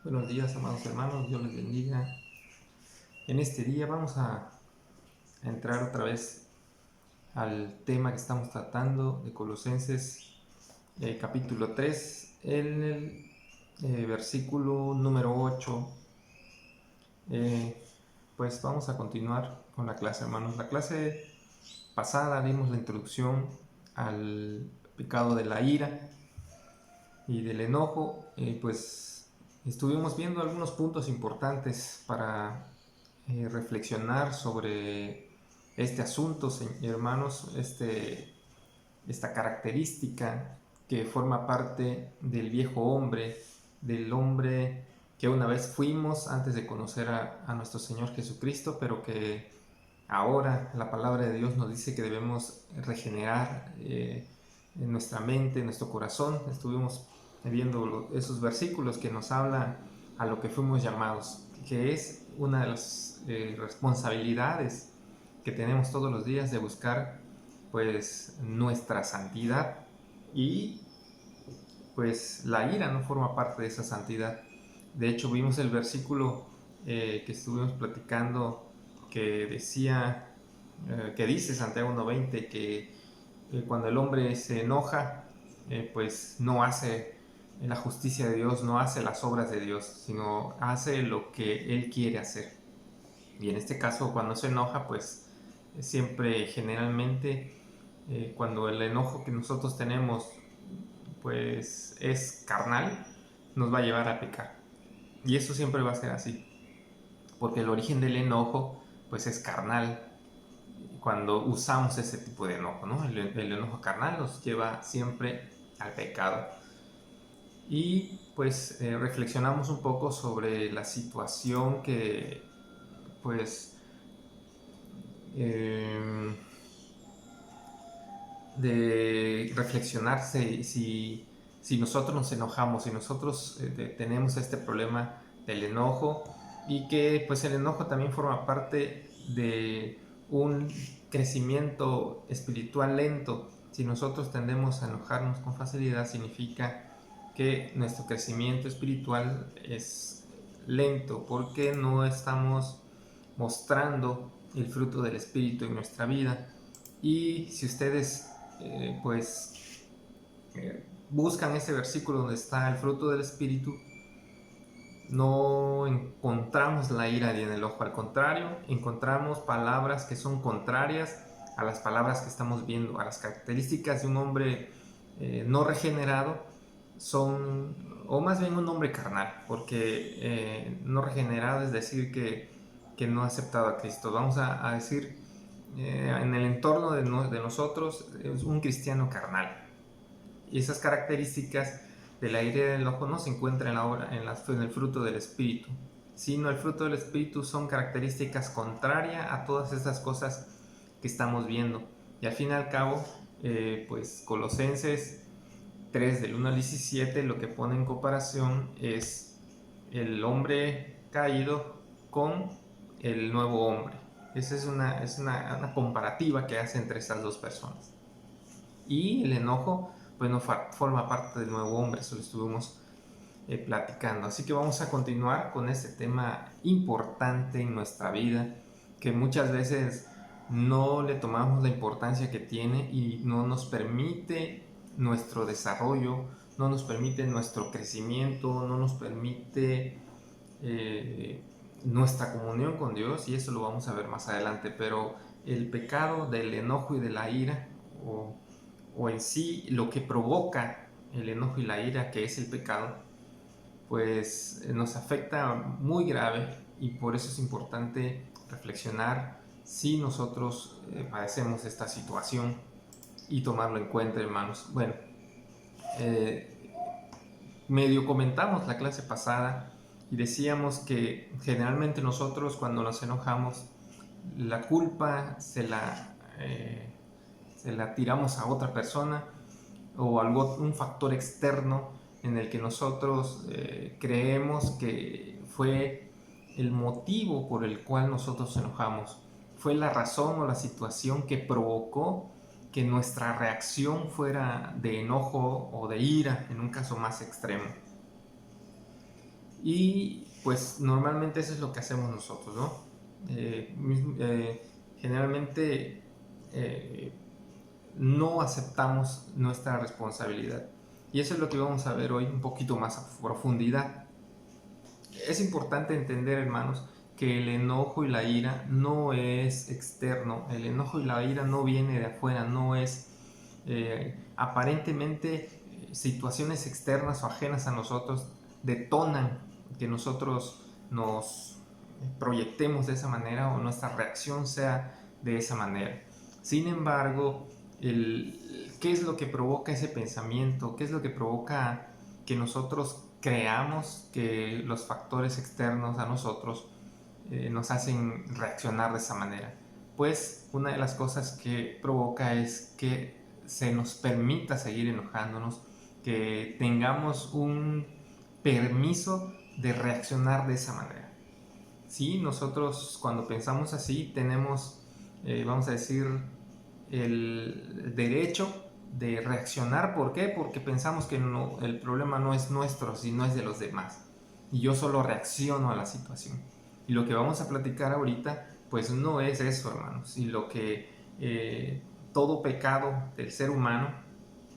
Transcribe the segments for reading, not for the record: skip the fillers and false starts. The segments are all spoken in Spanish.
Buenos días, amados hermanos, Dios les bendiga. En este día vamos a entrar otra vez al tema que estamos tratando de Colosenses capítulo 3, en el versículo número 8. Pues vamos a continuar con la clase, hermanos. La clase pasada dimos la introducción al pecado de la ira y del enojo. Pues estuvimos viendo algunos puntos importantes para reflexionar sobre este asunto, hermanos, esta característica que forma parte del viejo hombre, del hombre que una vez fuimos antes de conocer a nuestro Señor Jesucristo, pero que ahora la palabra de Dios nos dice que debemos regenerar en nuestra mente, en nuestro corazón. Estuvimos viendo esos versículos que nos hablan a lo que fuimos llamados, que es una de las responsabilidades que tenemos todos los días de buscar pues nuestra santidad, y pues la ira no forma parte de esa santidad. De hecho vimos el versículo que estuvimos platicando, que decía, que dice Santiago 1:20, que cuando el hombre se enoja, pues no hace la justicia de Dios, no hace las obras de Dios, sino hace lo que Él quiere hacer. Y en este caso, cuando se enoja, pues siempre, generalmente, cuando el enojo que nosotros tenemos pues es carnal, nos va a llevar a pecar. Y eso siempre va a ser así, porque el origen del enojo pues es carnal. Cuando usamos ese tipo de enojo, ¿no? El enojo carnal nos lleva siempre al pecado. Y pues reflexionamos un poco sobre la situación que pues de reflexionarse si nosotros nos enojamos, si nosotros tenemos este problema del enojo, y que pues el enojo también forma parte de un crecimiento espiritual lento. Si nosotros tendemos a enojarnos con facilidad, significa que nuestro crecimiento espiritual es lento, porque no estamos mostrando el fruto del Espíritu en nuestra vida. Y si ustedes pues buscan ese versículo donde está el fruto del Espíritu, no encontramos la ira y en el ojo. Al contrario, encontramos palabras que son contrarias a las palabras que estamos viendo, a las características de un hombre no regenerado. Son, o más bien un hombre carnal, porque no regenerado es decir que no ha aceptado a Cristo. Vamos a decir, en el entorno de nosotros, es un cristiano carnal. Y esas características de la ira del enojo no se encuentran en el fruto del Espíritu, sino el fruto del Espíritu son características contrarias a todas estas cosas que estamos viendo. Y al fin y al cabo, pues Colosenses 3 del 1 al 17 lo que pone en comparación es el hombre caído con el nuevo hombre. Esa es una comparativa que hace entre estas dos personas. Y el enojo pues no forma parte del nuevo hombre, eso lo estuvimos platicando. Así que vamos a continuar con este tema importante en nuestra vida, que muchas veces no le tomamos la importancia que tiene y no nos permite nuestro desarrollo, no nos permite nuestro crecimiento, no nos permite nuestra comunión con Dios, y eso lo vamos a ver más adelante. Pero el pecado del enojo y de la ira, o en sí lo que provoca el enojo y la ira, que es el pecado, pues nos afecta muy grave, y por eso es importante reflexionar si nosotros padecemos esta situación y tomarlo en cuenta, hermanos. Bueno, medio comentamos la clase pasada y decíamos que generalmente nosotros, cuando nos enojamos, la culpa se la tiramos a otra persona o un factor externo en el que nosotros creemos que fue el motivo por el cual nosotros nos enojamos, fue la razón o la situación que provocó que nuestra reacción fuera de enojo o de ira, en un caso más extremo. Y pues normalmente eso es lo que hacemos nosotros, ¿no? Generalmente no aceptamos nuestra responsabilidad. Y eso es lo que vamos a ver hoy un poquito más a profundidad. Es importante entender, hermanos, que el enojo y la ira no es externo. El enojo y la ira no viene de afuera, no es aparentemente situaciones externas o ajenas a nosotros detonan que nosotros nos proyectemos de esa manera o nuestra reacción sea de esa manera. Sin embargo, ¿qué es lo que provoca ese pensamiento? ¿Qué es lo que provoca que nosotros creamos que los factores externos a nosotros nos hacen reaccionar de esa manera? Pues una de las cosas que provoca es que se nos permita seguir enojándonos, que tengamos un permiso de reaccionar de esa manera. Sí, nosotros cuando pensamos así tenemos, vamos a decir, el derecho de reaccionar. ¿Por qué? Porque pensamos que no, el problema no es nuestro, sino es de los demás. Y yo solo reacciono a la situación. Y lo que vamos a platicar ahorita, pues no es eso, hermanos. Y lo que todo pecado del ser humano,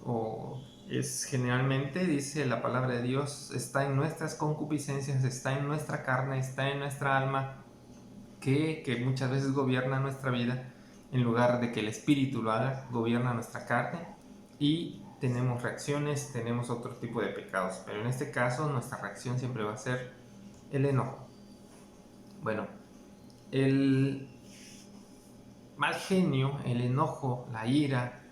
o es generalmente, dice la palabra de Dios, está en nuestras concupiscencias, está en nuestra carne, está en nuestra alma, que muchas veces gobierna nuestra vida, en lugar de que el espíritu lo haga, gobierna nuestra carne y tenemos reacciones, tenemos otro tipo de pecados, pero en este caso nuestra reacción siempre va a ser el enojo. Bueno, el mal genio, el enojo, la ira,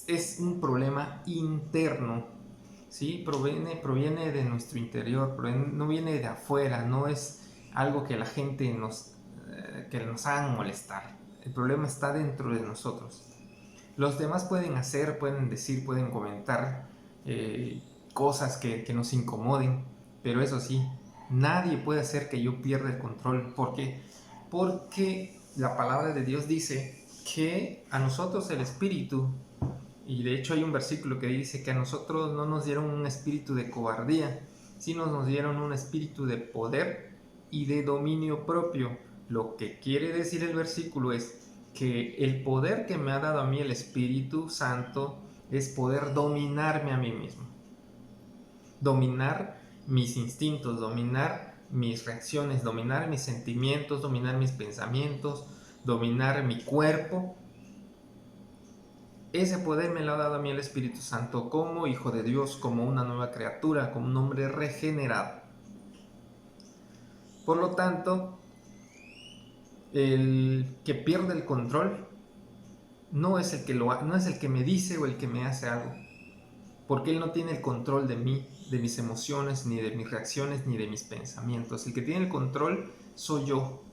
es un problema interno, ¿sí? Proviene de nuestro interior, no viene de afuera, no es algo que la gente que nos haga molestar. El problema está dentro de nosotros. Los demás pueden hacer, pueden decir, pueden comentar cosas que nos incomoden, pero eso sí, nadie puede hacer que yo pierda el control. ¿Por qué? Porque la palabra de Dios dice que a nosotros el Espíritu, y de hecho hay un versículo que dice que a nosotros no nos dieron un espíritu de cobardía, sino nos dieron un espíritu de poder y de dominio propio. Lo que quiere decir el versículo es que el poder que me ha dado a mí el Espíritu Santo es poder dominarme a mí mismo. Dominar mis instintos, dominar mis reacciones, dominar mis sentimientos, dominar mis pensamientos, dominar mi cuerpo. Ese poder me lo ha dado a mí el Espíritu Santo como hijo de Dios, como una nueva criatura, como un hombre regenerado. Por lo tanto, el que pierde el control no es el que me dice o el que me hace algo, porque él no tiene el control de mí, de mis emociones, ni de mis reacciones, ni de mis pensamientos. El que tiene el control soy yo.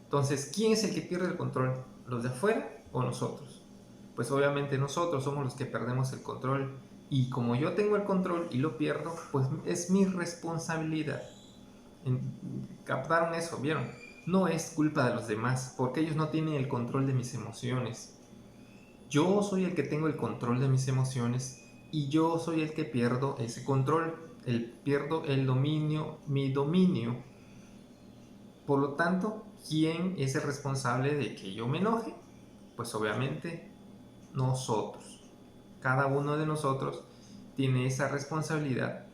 Entonces, ¿quién es el que pierde el control? ¿Los de afuera o nosotros? Pues obviamente nosotros somos los que perdemos el control, y como yo tengo el control y lo pierdo, pues es mi responsabilidad. ¿Captaron eso? ¿Vieron? No es culpa de los demás, porque ellos no tienen el control de mis emociones. Yo soy el que tengo el control de mis emociones, y yo soy el que pierdo ese control, pierdo el dominio, mi dominio. Por lo tanto, ¿quién es el responsable de que yo me enoje? Pues obviamente nosotros. Cada uno de nosotros tiene esa responsabilidad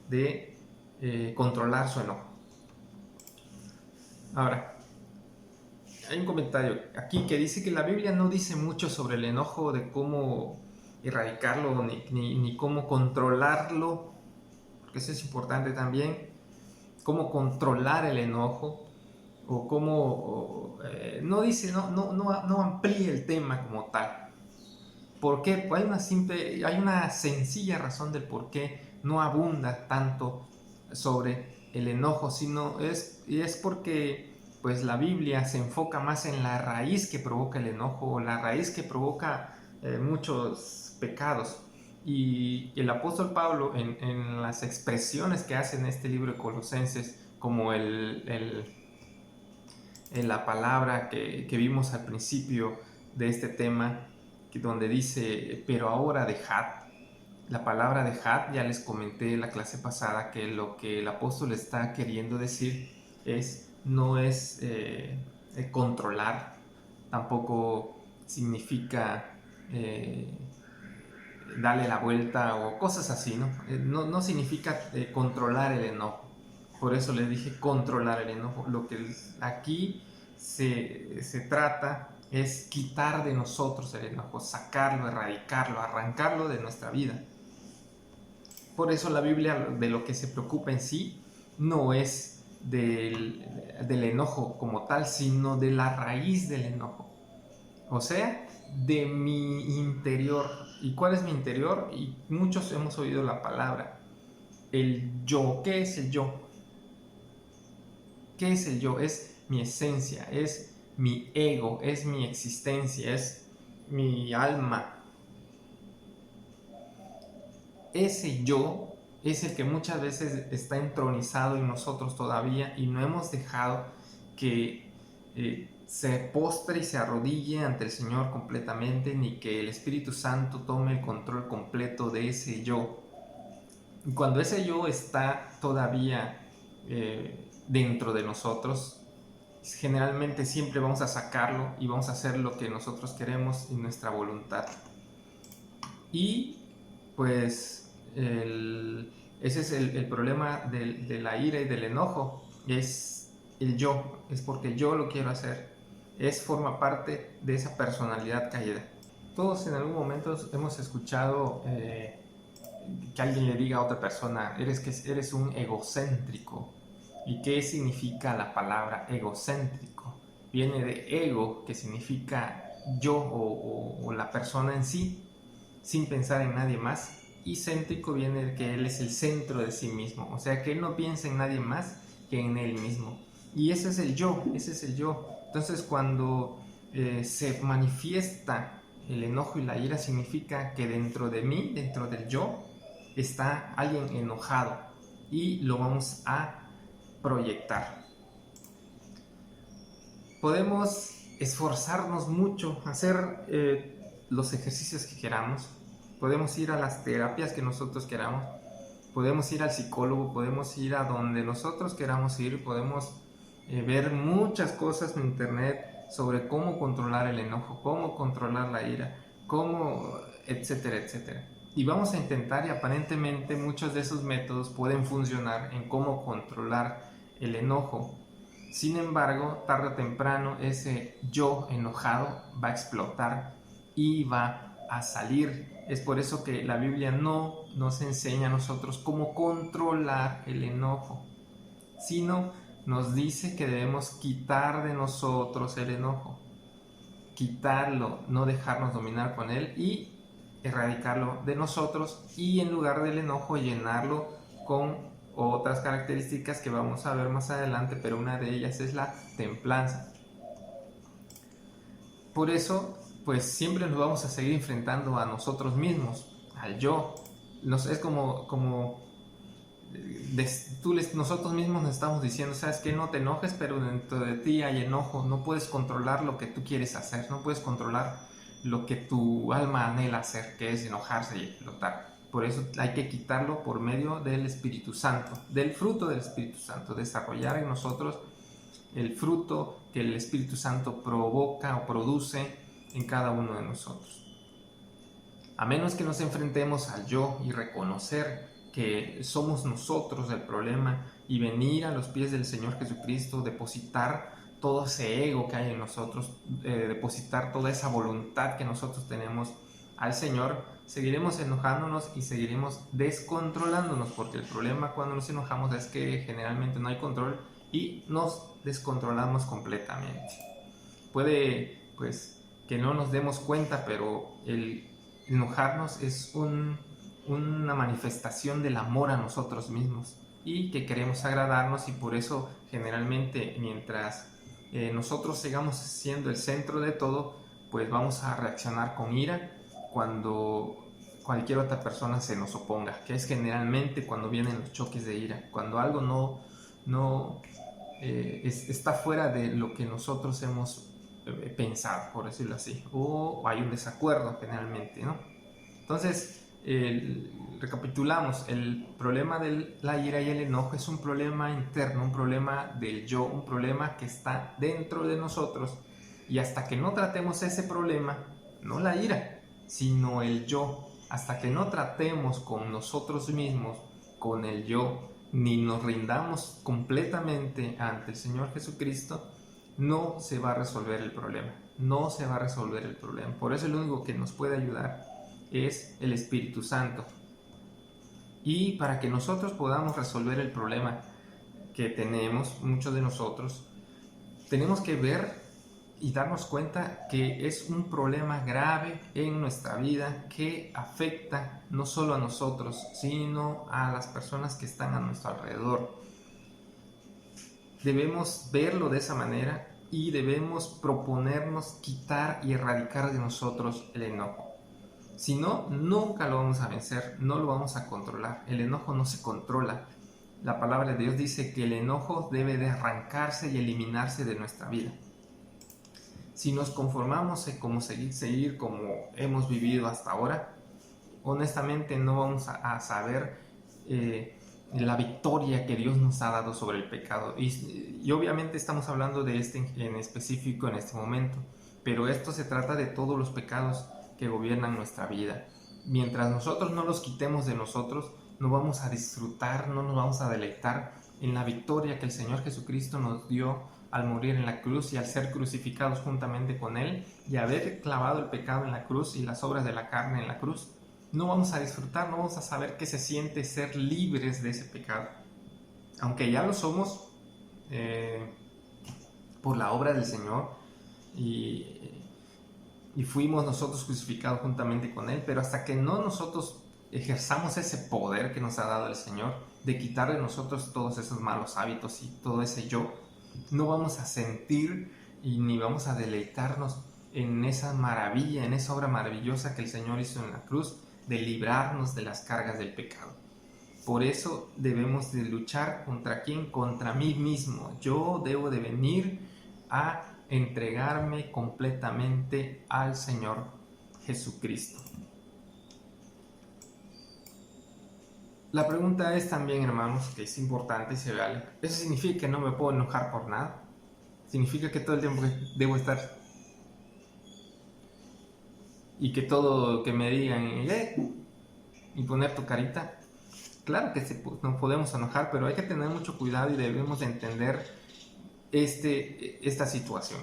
de controlar su enojo. Ahora, hay un comentario aquí que dice que la Biblia no dice mucho sobre el enojo, de cómo erradicarlo ni cómo controlarlo, porque eso es importante también, cómo controlar el enojo, o cómo, no dice, no amplíe el tema como tal. ¿Por qué? Pues hay una sencilla razón del por qué no abunda tanto sobre el enojo, y es porque pues la Biblia se enfoca más en la raíz que provoca el enojo, la raíz que provoca muchos pecados. Y el apóstol Pablo, en las expresiones que hace en este libro de Colosenses, como la palabra que vimos al principio de este tema, donde dice, pero ahora dejad. La palabra dejad, ya les comenté en la clase pasada que lo que el apóstol está queriendo decir no es controlar, tampoco significa darle la vuelta o cosas así, ¿no? No significa controlar el enojo. Por eso les dije controlar el enojo. Lo que aquí se trata es quitar de nosotros el enojo, sacarlo, erradicarlo, arrancarlo de nuestra vida. Por eso la Biblia de lo que se preocupa en sí no es del enojo como tal, sino de la raíz del enojo. O sea, de mi interior. ¿Y cuál es mi interior? Y muchos hemos oído la palabra, el yo. ¿Qué es el yo? ¿Qué es el yo? Es mi esencia, es mi ego, es mi existencia, es mi alma. Ese yo es el que muchas veces está entronizado en nosotros todavía y no hemos dejado que se postre y se arrodille ante el Señor completamente, ni que el Espíritu Santo tome el control completo de ese yo. Y cuando ese yo está todavía dentro de nosotros, generalmente siempre vamos a sacarlo y vamos a hacer lo que nosotros queremos en nuestra voluntad. Y pues ese es el problema de la ira y del enojo, es el yo, es porque yo lo quiero hacer, forma parte de esa personalidad caída. Todos en algún momento hemos escuchado que alguien le diga a otra persona, eres un egocéntrico. ¿Y qué significa la palabra egocéntrico? Viene de ego, que significa yo o la persona en sí, sin pensar en nadie más, y céntrico viene de que él es el centro de sí mismo, o sea que él no piensa en nadie más que en él mismo, y ese es el yo, ese es el yo. Entonces cuando se manifiesta el enojo y la ira, significa que dentro de mí, dentro del yo, está alguien enojado y lo vamos a proyectar. Podemos esforzarnos mucho, hacer los ejercicios que queramos, podemos ir a las terapias que nosotros queramos, podemos ir al psicólogo, podemos ir a donde nosotros queramos ir, podemos ver muchas cosas en internet sobre cómo controlar el enojo, cómo controlar la ira, cómo, etcétera, etcétera. Y vamos a intentar, y aparentemente muchos de esos métodos pueden funcionar en cómo controlar el enojo. Sin embargo, tarde o temprano ese yo enojado va a explotar y va a salir. Es por eso que la Biblia no nos enseña a nosotros cómo controlar el enojo, sino nos dice que debemos quitar de nosotros el enojo, quitarlo, no dejarnos dominar con él y erradicarlo de nosotros, y en lugar del enojo llenarlo con otras características que vamos a ver más adelante, pero una de ellas es la templanza. Por eso, pues siempre nos vamos a seguir enfrentando a nosotros mismos, al yo. Es como nosotros mismos nos estamos diciendo, sabes que no te enojes, pero dentro de ti hay enojo, no puedes controlar lo que tú quieres hacer, no puedes controlar lo que tu alma anhela hacer, que es enojarse y explotar. Por eso hay que quitarlo por medio del Espíritu Santo, del fruto del Espíritu Santo, desarrollar en nosotros el fruto que el Espíritu Santo provoca o produce en cada uno de nosotros. A menos que nos enfrentemos al yo y reconocer que somos nosotros el problema y venir a los pies del Señor Jesucristo, depositar todo ese ego que hay en nosotros, depositar toda esa voluntad que nosotros tenemos al Señor, seguiremos enojándonos y seguiremos descontrolándonos, porque el problema cuando nos enojamos es que generalmente no hay control y nos descontrolamos completamente. Puede, pues, que no nos demos cuenta, pero el enojarnos es una manifestación del amor a nosotros mismos y que queremos agradarnos, y por eso generalmente mientras nosotros sigamos siendo el centro de todo, pues vamos a reaccionar con ira cuando cualquier otra persona se nos oponga, que es generalmente cuando vienen los choques de ira, cuando algo no está fuera de lo que nosotros hemos pensado, por decirlo así, o hay un desacuerdo generalmente, ¿no? Entonces, recapitulamos, el problema de la ira y el enojo es un problema interno, un problema del yo, un problema que está dentro de nosotros, y hasta que no tratemos ese problema, no la ira, sino el yo, hasta que no tratemos con nosotros mismos, con el yo, ni nos rindamos completamente ante el Señor Jesucristo, no se va a resolver el problema, no se va a resolver el problema. Por eso el único que nos puede ayudar es el Espíritu Santo. Y para que nosotros podamos resolver el problema que tenemos, muchos de nosotros, tenemos que ver y darnos cuenta que es un problema grave en nuestra vida que afecta no solo a nosotros, sino a las personas que están a nuestro alrededor. Debemos verlo de esa manera y debemos proponernos quitar y erradicar de nosotros el enojo. Si no, nunca lo vamos a vencer, no lo vamos a controlar. El enojo no se controla. La palabra de Dios dice que el enojo debe de arrancarse y eliminarse de nuestra vida. Si nos conformamos como seguir como hemos vivido hasta ahora, honestamente no vamos a saber la victoria que Dios nos ha dado sobre el pecado. Y obviamente estamos hablando de este en específico en este momento, pero esto se trata de todos los pecados que gobiernan nuestra vida. Mientras nosotros no los quitemos de nosotros, no vamos a disfrutar, no nos vamos a deleitar en la victoria que el Señor Jesucristo nos dio al morir en la cruz y al ser crucificados juntamente con Él y haber clavado el pecado en la cruz y las obras de la carne en la cruz. No vamos a disfrutar, no vamos a saber qué se siente ser libres de ese pecado. Aunque ya lo somos por la obra del Señor y fuimos nosotros crucificados juntamente con Él, pero hasta que no nosotros ejerzamos ese poder que nos ha dado el Señor de quitar de nosotros todos esos malos hábitos y todo ese yo, no vamos a sentir y ni vamos a deleitarnos en esa maravilla, en esa obra maravillosa que el Señor hizo en la cruz, de librarnos de las cargas del pecado. Por eso debemos de luchar ¿contra quién? Contra mí mismo. Yo debo de venir a entregarme completamente al Señor Jesucristo. La pregunta es también, hermanos, que es importante y se vale. ¿Eso significa que no me puedo enojar por nada? ¿Significa que todo el tiempo debo estar y que todo que me digan y poner tu carita? Claro que nos podemos enojar, pero hay que tener mucho cuidado y debemos de entender esta situación.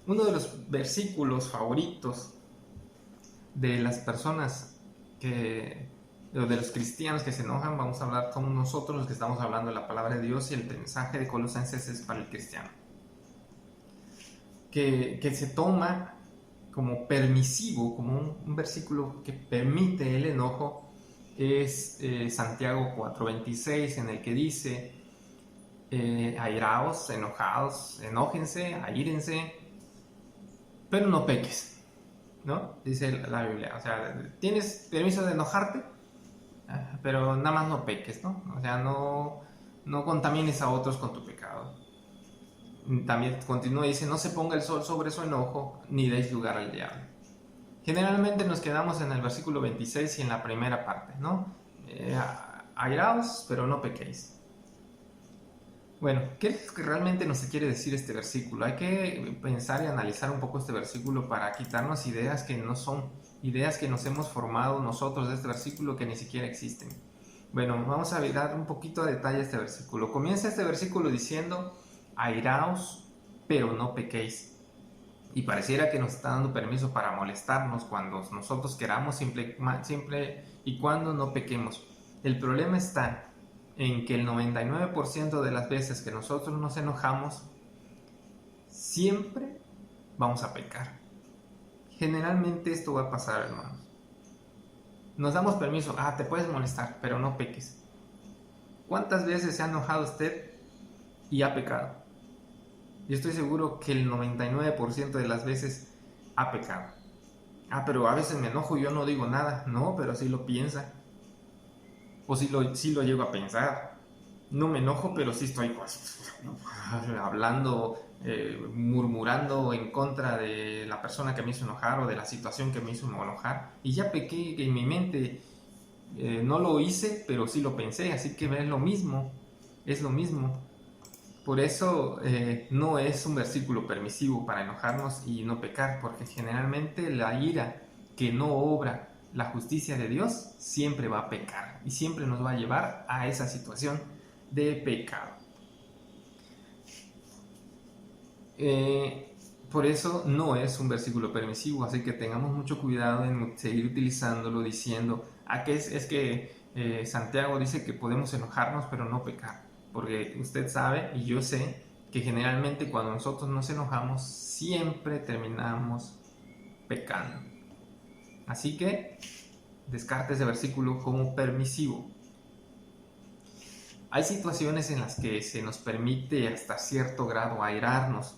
Uno de los versículos favoritos de las personas de los cristianos que se enojan, vamos a hablar, somos nosotros los que estamos hablando de la palabra de Dios, y el mensaje de Colosenses es para el cristiano, que se toma como permisivo, como un versículo que permite el enojo, es Santiago 4:26, en el que dice: airaos, enojados, enójense, aírense, pero no peques, ¿no? Dice la Biblia. O sea, tienes permiso de enojarte, pero nada más no peques, ¿no? O sea, no contamines a otros con tu pecado. También continúa y dice: no se ponga el sol sobre su enojo, ni deis lugar al diablo. Generalmente nos quedamos en el versículo 26 y en la primera parte, ¿no? Airaos, pero no pequéis. Bueno, ¿qué es lo que realmente nos quiere decir este versículo? Hay que pensar y analizar un poco este versículo para quitarnos ideas que no son ideas que nos hemos formado nosotros de este versículo, que ni siquiera existen. Bueno, vamos a dar un poquito de detalle a este versículo. Comienza este versículo diciendo: airaos, pero no pequéis. Y pareciera que nos está dando permiso para molestarnos cuando nosotros queramos, siempre y cuando no pequemos. El problema está en que el 99% de las veces que nosotros nos enojamos, siempre vamos a pecar. Generalmente esto va a pasar, hermanos. Nos damos permiso: te puedes molestar, pero no peques. ¿Cuántas veces se ha enojado usted y ha pecado? Yo estoy seguro que el 99% de las veces ha pecado. Pero a veces me enojo y yo no digo nada. No, pero sí lo piensa. O sí lo llego a pensar. No me enojo, pero sí estoy hablando, murmurando en contra de la persona que me hizo enojar o de la situación que me hizo enojar. Y ya pequé en mi mente No lo hice, pero sí lo pensé, así que es lo mismo, es lo mismo. Por eso no es un versículo permisivo para enojarnos y no pecar, porque generalmente la ira que no obra la justicia de Dios siempre va a pecar y siempre nos va a llevar a esa situación de pecado. Por eso no es un versículo permisivo, así que tengamos mucho cuidado en seguir utilizándolo diciendo, que es que Santiago dice que podemos enojarnos pero no pecar, porque usted sabe y yo sé que generalmente cuando nosotros nos enojamos siempre terminamos pecando. Así que descarte ese versículo como permisivo. Hay situaciones en las que se nos permite hasta cierto grado airarnos.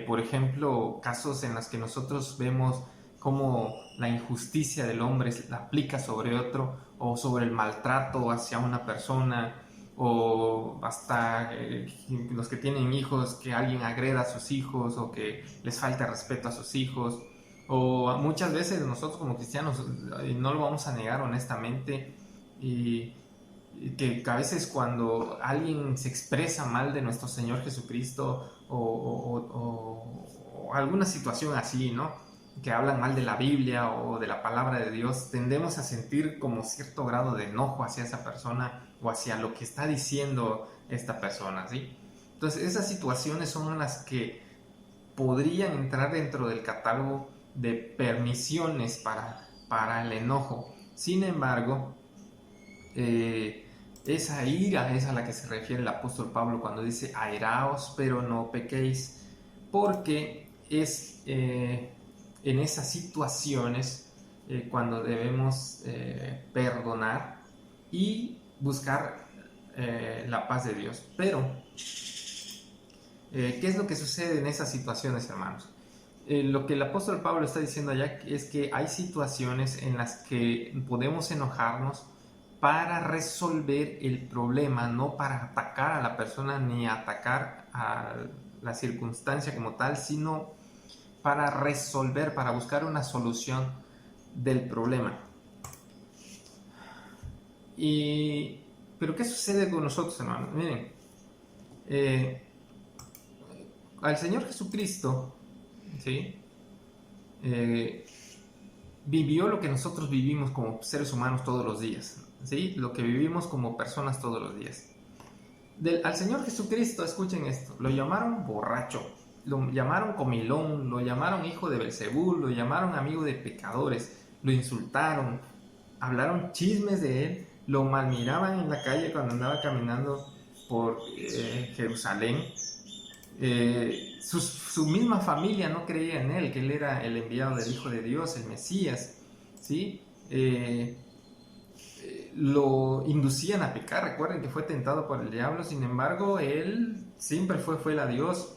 Por ejemplo, casos en los que nosotros vemos cómo la injusticia del hombre la aplica sobre otro, o sobre el maltrato hacia una persona, o hasta los que tienen hijos, que alguien agreda a sus hijos o que les falta respeto a sus hijos. O muchas veces nosotros como cristianos, no lo vamos a negar honestamente, y que a veces cuando alguien se expresa mal de nuestro Señor Jesucristo o alguna situación así, ¿no? Que hablan mal de la Biblia o de la palabra de Dios, tendemos a sentir como cierto grado de enojo hacia esa persona o hacia lo que está diciendo esta persona, ¿sí? Entonces esas situaciones son las que podrían entrar dentro del catálogo de permisiones para el enojo. Sin embargo, esa ira es a la que se refiere el apóstol Pablo cuando dice airaos pero no pequéis, porque es en esas situaciones cuando debemos perdonar y buscar la paz de Dios. Pero ¿qué es lo que sucede en esas situaciones, hermanos? Lo que el apóstol Pablo está diciendo allá es que hay situaciones en las que podemos enojarnos para resolver el problema, no para atacar a la persona ni atacar a la circunstancia como tal, sino para resolver, para buscar una solución del problema. Pero ¿qué sucede con nosotros, hermanos? Miren, al Señor Jesucristo, ¿sí? Vivió lo que nosotros vivimos como seres humanos todos los días, ¿sí? Lo que vivimos como personas todos los días. Al Señor Jesucristo, escuchen esto, lo llamaron borracho, lo llamaron comilón, lo llamaron hijo de Belcebú, lo llamaron amigo de pecadores, lo insultaron, hablaron chismes de él, lo malmiraban en la calle cuando andaba caminando por Jerusalén. Su misma familia no creía en él, que él era el enviado del Hijo de Dios, el Mesías, ¿sí? Lo inducían a pecar. Recuerden que fue tentado por el diablo, sin embargo él siempre fue fiel a Dios.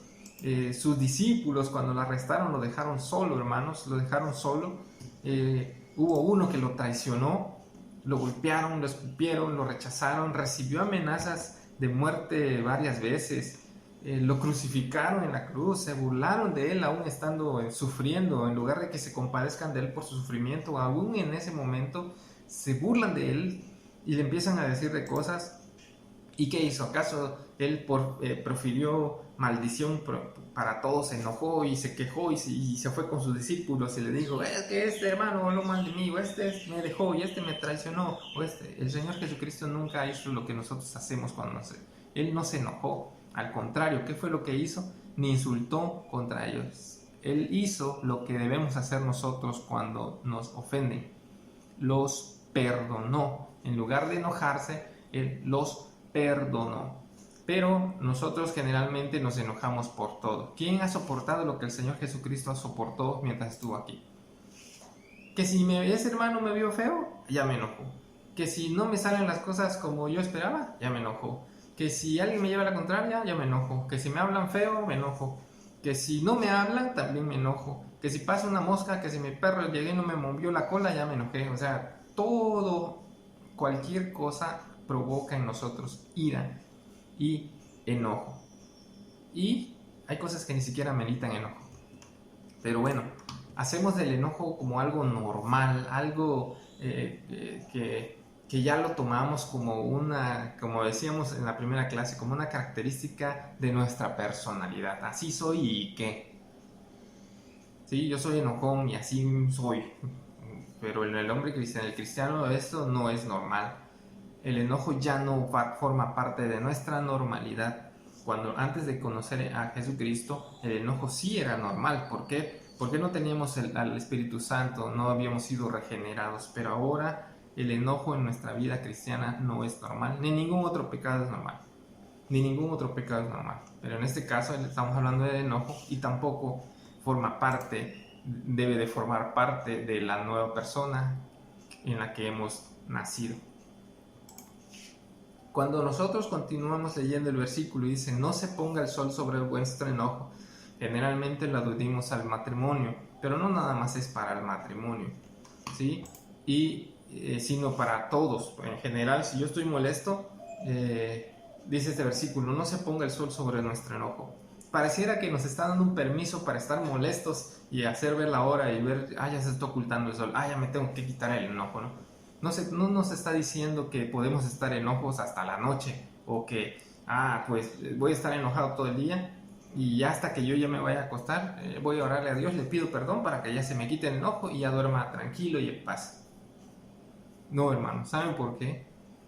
Sus discípulos cuando lo arrestaron lo dejaron solo, hermanos, lo dejaron solo. Hubo uno que lo traicionó, lo golpearon, lo escupieron, lo rechazaron, recibió amenazas de muerte varias veces. Lo crucificaron en la cruz, se burlaron de él aún estando sufriendo, en lugar de que se compadezcan de él por su sufrimiento, aún en ese momento se burlan de él y le empiezan a decir de cosas. ¿Y qué hizo? ¿Acaso él profirió maldición para todos, se enojó y se quejó y se fue con sus discípulos y le dijo, es que este hermano habló mal de mí, o este me dejó y este me traicionó, o el Señor Jesucristo nunca hizo lo que nosotros hacemos cuando él no se enojó? Al contrario, ¿qué fue lo que hizo? Ni insultó contra ellos. Él hizo lo que debemos hacer nosotros cuando nos ofenden. Los perdonó. En lugar de enojarse, Él los perdonó. Pero nosotros generalmente nos enojamos por todo. ¿Quién ha soportado lo que el Señor Jesucristo soportó mientras estuvo aquí? Que si ese hermano me vio feo, ya me enojó. Que si no me salen las cosas como yo esperaba, ya me enojó. Que si alguien me lleva a la contraria, ya me enojo. Que si me hablan feo, me enojo. Que si no me hablan, también me enojo. Que si pasa una mosca, que si mi perro llegué y no me movió la cola, ya me enojé. O sea, cualquier cosa provoca en nosotros ira y enojo. Y hay cosas que ni siquiera meritan enojo. Pero bueno, hacemos del enojo como algo normal, algo que que ya lo tomamos como como decíamos en la primera clase, como una característica de nuestra personalidad. Así soy y qué. Sí, yo soy enojón y así soy. Pero en el hombre cristiano, el cristiano, esto no es normal. El enojo ya no forma parte de nuestra normalidad. Cuando antes de conocer a Jesucristo, el enojo sí era normal. ¿Por qué? Porque no teníamos al Espíritu Santo, no habíamos sido regenerados. Pero ahora el enojo en nuestra vida cristiana no es normal, ni ningún otro pecado es normal. Ni ningún otro pecado es normal. Pero en este caso estamos hablando del enojo y tampoco debe de formar parte de la nueva persona en la que hemos nacido. Cuando nosotros continuamos leyendo el versículo y dice, no se ponga el sol sobre vuestro enojo, generalmente lo aludimos al matrimonio, pero no nada más es para el matrimonio, ¿sí? Sino para todos. En general, si yo estoy molesto, dice este versículo, no se ponga el sol sobre nuestro enojo. Pareciera que nos está dando un permiso para estar molestos y hacer ver la hora y ver, ya se está ocultando el sol, ya me tengo que quitar el enojo, ¿no? No nos está diciendo que podemos estar enojos hasta la noche o que, pues voy a estar enojado todo el día y hasta que yo ya me vaya a acostar, voy a orarle a Dios, le pido perdón para que ya se me quite el enojo y ya duerma tranquilo y en paz. No, hermano, ¿saben por qué?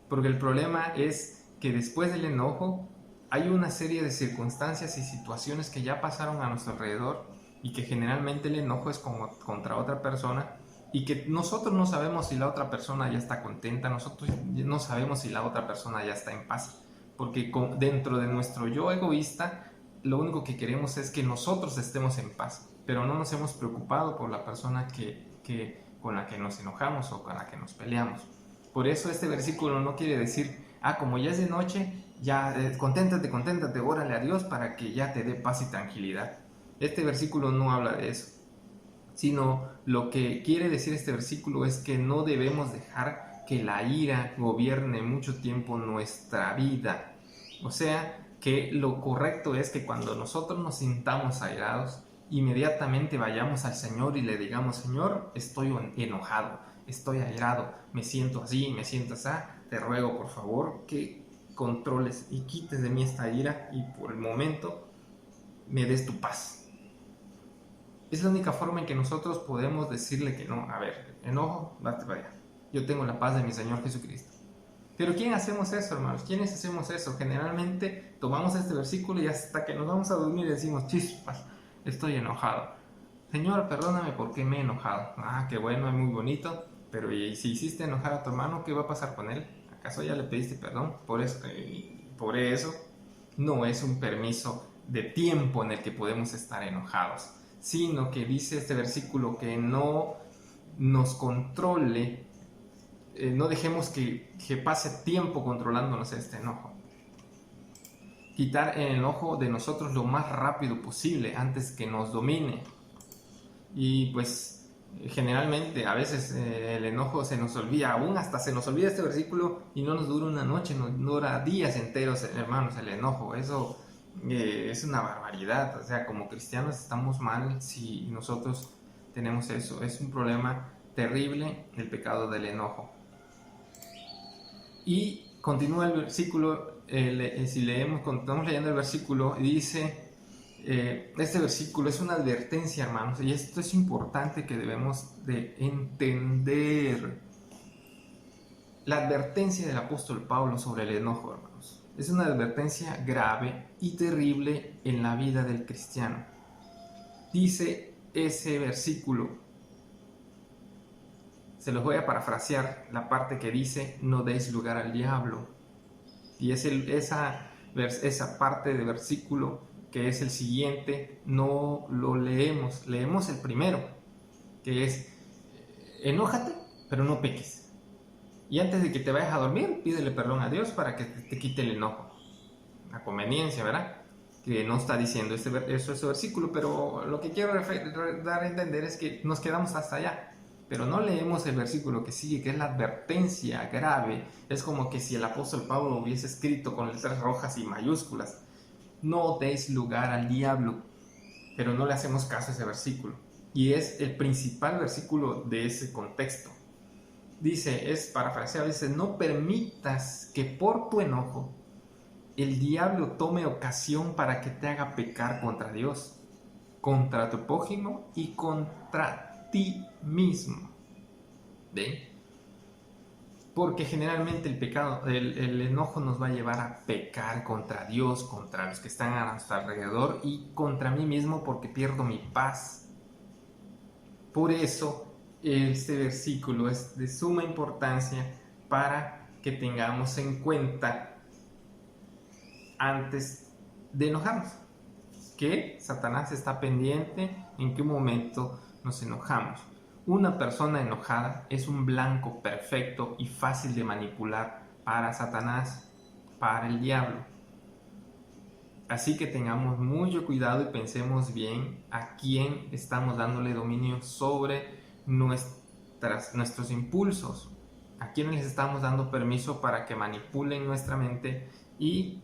Porque el problema es que después del enojo hay una serie de circunstancias y situaciones que ya pasaron a nuestro alrededor y que generalmente el enojo es como contra otra persona y que nosotros no sabemos si la otra persona ya está contenta, nosotros no sabemos si la otra persona ya está en paz, porque dentro de nuestro yo egoísta lo único que queremos es que nosotros estemos en paz, pero no nos hemos preocupado por la persona con la que nos enojamos o con la que nos peleamos. Por eso este versículo no quiere decir, como ya es de noche, ya conténtate, órale a Dios para que ya te dé paz y tranquilidad. Este versículo no habla de eso, sino lo que quiere decir este versículo es que no debemos dejar que la ira gobierne mucho tiempo nuestra vida. O sea, que lo correcto es que cuando nosotros nos sintamos airados, inmediatamente vayamos al Señor y le digamos, Señor, estoy enojado, estoy airado, me siento así, me siento así, te ruego por favor que controles y quites de mí esta ira y por el momento me des tu paz. Es la única forma en que nosotros podemos decirle que no. A ver, enojo, date para allá. Yo tengo la paz de mi Señor Jesucristo. Pero ¿quién hacemos eso, hermanos? ¿Quiénes hacemos eso? Generalmente tomamos este versículo y hasta que nos vamos a dormir decimos, chispas, estoy enojado. Señor, perdóname porque me he enojado. Qué bueno, es muy bonito. Pero ¿y si hiciste enojar a tu hermano, qué va a pasar con él? ¿Acaso ya le pediste perdón? Por eso no es un permiso de tiempo en el que podemos estar enojados, sino que dice este versículo que no nos controle, no dejemos que pase tiempo controlándonos este enojo. Quitar el enojo de nosotros lo más rápido posible antes que nos domine. Y pues generalmente a veces el enojo se nos olvida, aún hasta se nos olvida este versículo y no nos dura una noche, nos dura días enteros, hermanos, el enojo. Eso es una barbaridad. O sea, como cristianos estamos mal si nosotros tenemos eso. Es un problema terrible el pecado del enojo. Y continúa el versículo, si continuamos leyendo el versículo, dice, este versículo es una advertencia, hermanos, y esto es importante que debemos de entender. La advertencia del apóstol Pablo sobre el enojo, hermanos, es una advertencia grave y terrible en la vida del cristiano. Dice ese versículo, se los voy a parafrasear, la parte que dice, no deis lugar al diablo. Y esa parte del versículo, que es el siguiente, no lo leemos. Leemos el primero, que es, enójate, pero no peques. Y antes de que te vayas a dormir, pídele perdón a Dios para que te quite el enojo. La conveniencia, ¿verdad? Que no está diciendo ese versículo, pero lo que quiero dar a entender es que nos quedamos hasta allá. Pero no leemos el versículo que sigue, que es la advertencia grave. Es como que si el apóstol Pablo hubiese escrito con letras rojas y mayúsculas, no deis lugar al diablo. Pero no le hacemos caso a ese versículo. Y es el principal versículo de ese contexto. dice, es parafraseado, dice, no permitas que por tu enojo el diablo tome ocasión para que te haga pecar contra Dios, contra tu prójimo y contra ti mismo. ¿Ven? Porque generalmente el pecado, el enojo nos va a llevar a pecar contra Dios, contra los que están a nuestro alrededor y contra mí mismo porque pierdo mi paz. Por eso este versículo es de suma importancia para que tengamos en cuenta antes de enojarnos, que Satanás está pendiente en qué momento nos enojamos. Una persona enojada es un blanco perfecto y fácil de manipular para Satanás, para el diablo. Así que tengamos mucho cuidado y pensemos bien a quién estamos dándole dominio sobre nuestros impulsos, a quién les estamos dando permiso para que manipulen nuestra mente y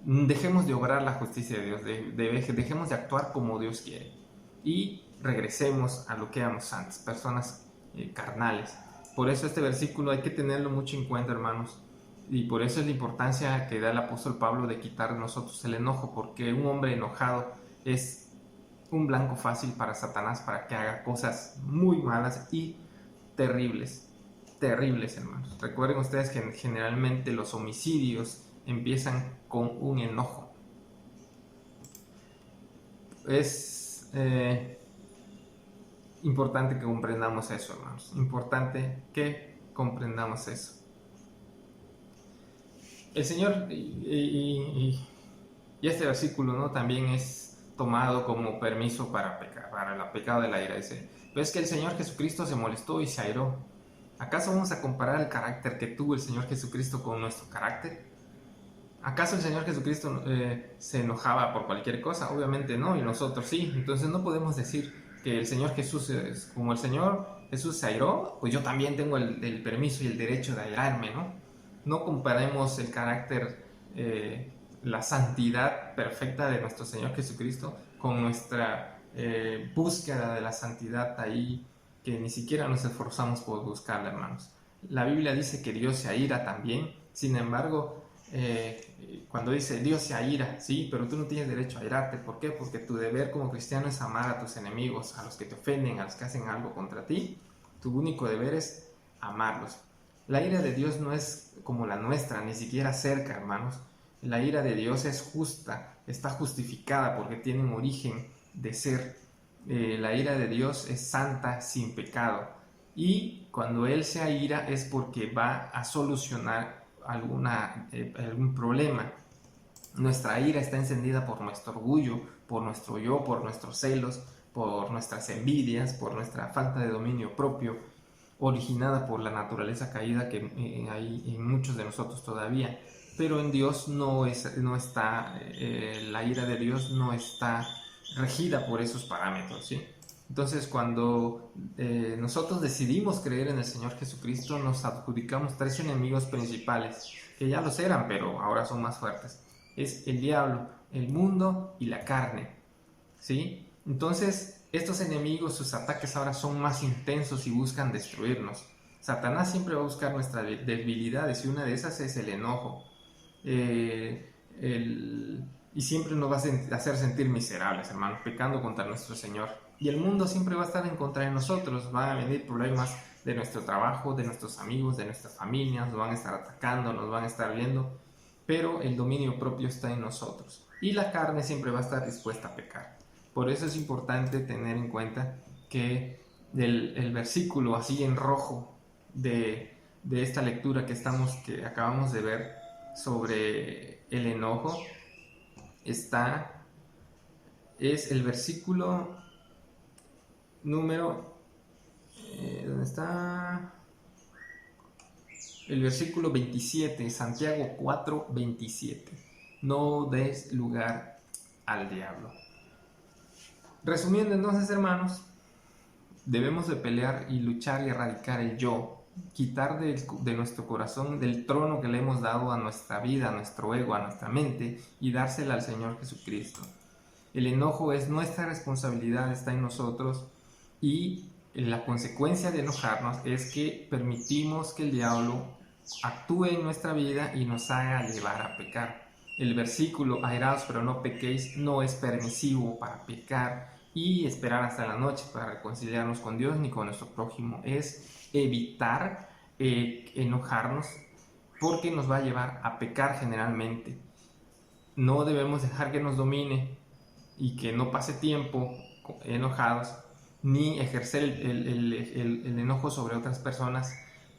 dejemos de obrar la justicia de Dios, dejemos de actuar como Dios quiere y regresemos a lo que éramos antes, personas carnales. Por eso este versículo hay que tenerlo mucho en cuenta, hermanos, y por eso es la importancia que da el apóstol Pablo de quitar de nosotros el enojo, porque un hombre enojado es un blanco fácil para Satanás para que haga cosas muy malas y terribles, hermanos. Recuerden ustedes que generalmente los homicidios empiezan con un enojo. Es importante que comprendamos eso, hermanos. Importante que comprendamos eso. El Señor, y este versículo, ¿no?, también es tomado como permiso para pecar, para el pecado de la ira. Dice, pero es que el Señor Jesucristo se molestó y se airó. ¿Acaso vamos a comparar el carácter que tuvo el Señor Jesucristo con nuestro carácter? ¿Acaso el Señor Jesucristo se enojaba por cualquier cosa? Obviamente no, y nosotros sí. Entonces no podemos decir que el Señor Jesús, como el Señor Jesús se airó, pues yo también tengo el permiso y el derecho de airarme, ¿no? No comparemos el carácter, la santidad perfecta de nuestro Señor Jesucristo con nuestra búsqueda de la santidad ahí, que ni siquiera nos esforzamos por buscarla, hermanos. La Biblia dice que Dios se aira también, sin embargo, cuando dice Dios se aira, sí, pero tú no tienes derecho a airarte. ¿Por qué? Porque tu deber como cristiano es amar a tus enemigos, a los que te ofenden, a los que hacen algo contra ti. Tu único deber es amarlos. La ira de Dios no es como la nuestra, ni siquiera cerca, hermanos. La ira de Dios es justa, está justificada porque tiene un origen de ser. La ira de Dios es santa, sin pecado. Y cuando Él se aira es porque va a solucionar algún problema. Nuestra ira está encendida por nuestro orgullo, por nuestro yo, por nuestros celos, por nuestras envidias, por nuestra falta de dominio propio, originada por la naturaleza caída que hay en muchos de nosotros todavía. Pero en Dios no está, la ira de Dios no está regida por esos parámetros, ¿sí? Entonces, cuando nosotros decidimos creer en el Señor Jesucristo, nos adjudicamos tres enemigos principales, que ya los eran, pero ahora son más fuertes. Es el diablo, el mundo y la carne, ¿sí? Entonces, estos enemigos, sus ataques ahora son más intensos y buscan destruirnos. Satanás siempre va a buscar nuestras debilidades y una de esas es el enojo. Y siempre nos va a hacer sentir miserables, hermanos, pecando contra nuestro Señor. Y el mundo siempre va a estar en contra de nosotros. Van a venir problemas de nuestro trabajo, de nuestros amigos, de nuestra familia. Nos van a estar atacando, nos van a estar viendo. Pero el dominio propio está en nosotros. Y la carne siempre va a estar dispuesta a pecar. Por eso es importante tener en cuenta que el versículo así en rojo de esta lectura que acabamos de ver sobre el enojo es el versículo número ¿dónde está? El versículo 27, Santiago 4, 27. No des lugar al diablo. Resumiendo entonces, hermanos, debemos de pelear y luchar y erradicar el yo, quitar de nuestro corazón, del trono que le hemos dado a nuestra vida, a nuestro ego, a nuestra mente, y dársela al Señor Jesucristo. El enojo es nuestra responsabilidad, está en nosotros, y la consecuencia de enojarnos es que permitimos que el diablo actúe en nuestra vida y nos haga llevar a pecar. El versículo, airaos pero no pequéis, no es permisivo para pecar y esperar hasta la noche para reconciliarnos con Dios ni con nuestro prójimo. Es evitar enojarnos, porque nos va a llevar a pecar generalmente. No debemos dejar que nos domine y que no pase tiempo enojados, ni ejercer el enojo sobre otras personas,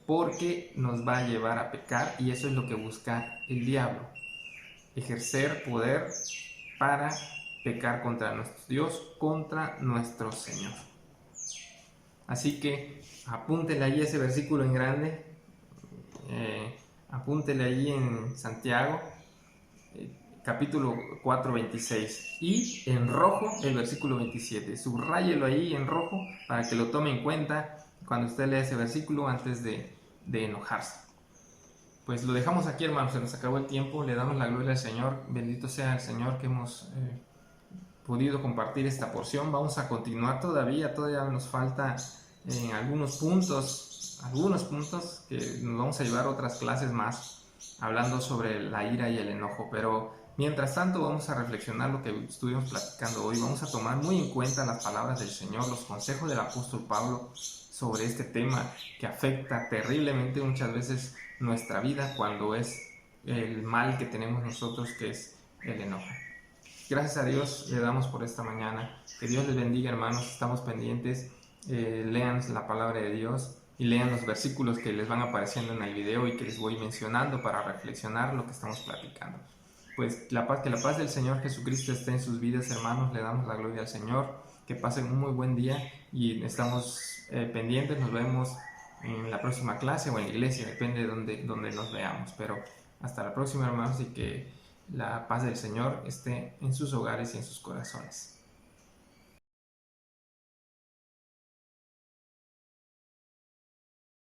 porque nos va a llevar a pecar, y eso es lo que busca el diablo: ejercer poder para pecar contra nuestro Dios, contra nuestro Señor. Así que apúntele ahí ese versículo en grande, apúntele ahí en Santiago, capítulo 4, 26, y en rojo el versículo 27. Subráyelo ahí en rojo para que lo tome en cuenta cuando usted lea ese versículo antes de enojarse. Pues lo dejamos aquí, hermanos, se nos acabó el tiempo. Le damos la gloria al Señor. Bendito sea el Señor que hemos podido compartir esta porción. Vamos a continuar todavía nos falta algunos puntos que nos vamos a llevar otras clases más hablando sobre la ira y el enojo, pero mientras tanto vamos a reflexionar lo que estuvimos platicando hoy. Vamos a tomar muy en cuenta las palabras del Señor, los consejos del apóstol Pablo sobre este tema que afecta terriblemente muchas veces nuestra vida, cuando es el mal que tenemos nosotros, que es el enojo. Gracias a Dios le damos por esta mañana. Que Dios les bendiga, hermanos. Estamos pendientes. Lean la palabra de Dios y lean los versículos que les van apareciendo en el video y que les voy mencionando para reflexionar lo que estamos platicando. Pues que la paz del Señor Jesucristo esté en sus vidas, hermanos. Le damos la gloria al Señor. Que pasen un muy buen día y estamos pendientes. Nos vemos en la próxima clase o en la iglesia, depende de donde nos veamos. Pero hasta la próxima, hermanos, y que la paz del Señor esté en sus hogares y en sus corazones.